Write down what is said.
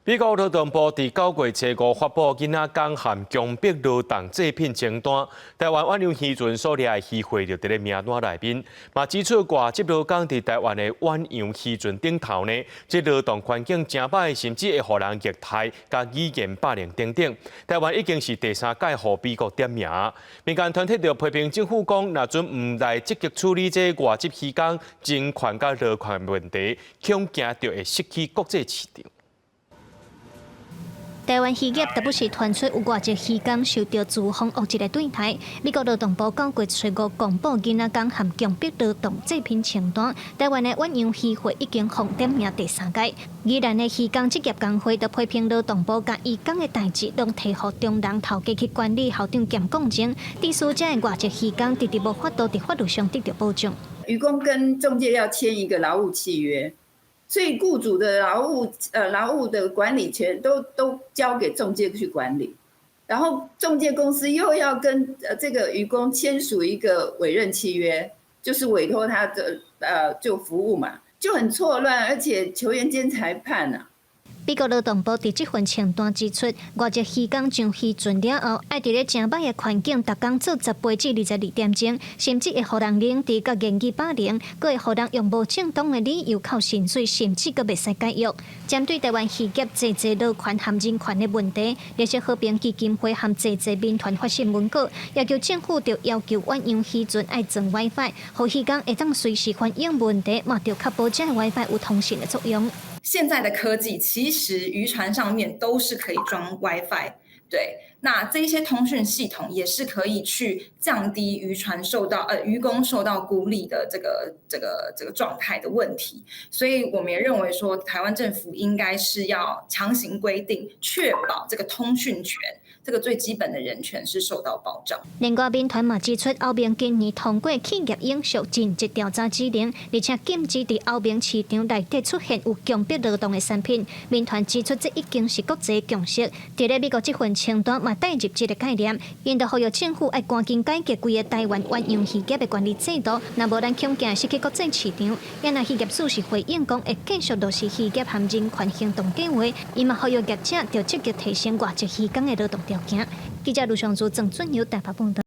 美国劳动部伫9月初5发布囡仔工和强迫劳动制品清单，台湾远洋渔船所掠的渔获就伫咧名单内面。嘛指出，外籍劳工伫台湾的远洋渔船顶头呢，即劳动环境真歹，甚至会互人虐待、甲语言霸凌等等。台湾已经是第3届互美国点名。民间团体就批评政府讲，若准唔来积极处理这外籍渔工人权甲劳权问题，恐惊着会失去国际市场。台湾渔业特别是传出有外籍渔工受到资方恶意的对待。美国劳动部9月初5公布囡仔工和强迫劳动制品清单，台湾的远洋渔会已经放点名第3届。宜兰的渔工职业工会就批评劳动部将渔工的代志拢推予中人头家去管理，校长兼讲情，致使这的外籍渔工直直无法度伫法律上得到保障。渔工跟仲介要签一个劳务契约。所以雇主的劳务的管理权都交给仲介去管理，然后仲介公司又要跟这个渔工签署一个委任契约，就是委托他的就服务嘛，就很错乱，而且球员兼裁判啊。美国劳动部伫这份清单指出，外籍渔工上渔船了后，爱伫咧正歹的环境，逐工做10倍至22点钟，甚至会互人凌迟甲言语霸凌，佫会互人用无正当的理由扣薪水，甚至佫袂使解约。针对台湾渔业济劳权和人权的问题，联合和平基金会和济民团发新文稿，要求政府着要求远洋渔船爱装 WiFi， 互渔工会当随时反映问题，嘛着确保这 WiFi 有通讯的作用。现在的科技其实渔船上面都是可以装 WiFi， 对，那这些通讯系统也是可以去降低渔工受到孤立的这个状态的问题，所以我们也认为说，台湾政府应该是要强行规定，确保这个通讯权。这个最基本的人权是受到保障。另外，民团嘛指出，后明今年通过企业影响尽职调查指令，而且禁止伫后明市场内底出现有强迫劳动的产品。民团指出，这已经是国际共识。伫咧美国这份清单嘛带入这个概念，因着呼吁政府要赶紧改革规个台湾远洋渔业的管理制度，若无咱恐惊失去国际市场。也那渔业署是回应讲，会继续落实渔业和人权行动计划，伊嘛呼吁业者要积极提升外籍渔工的劳动条件。记者卢尚珠、郑俊尧台北报道。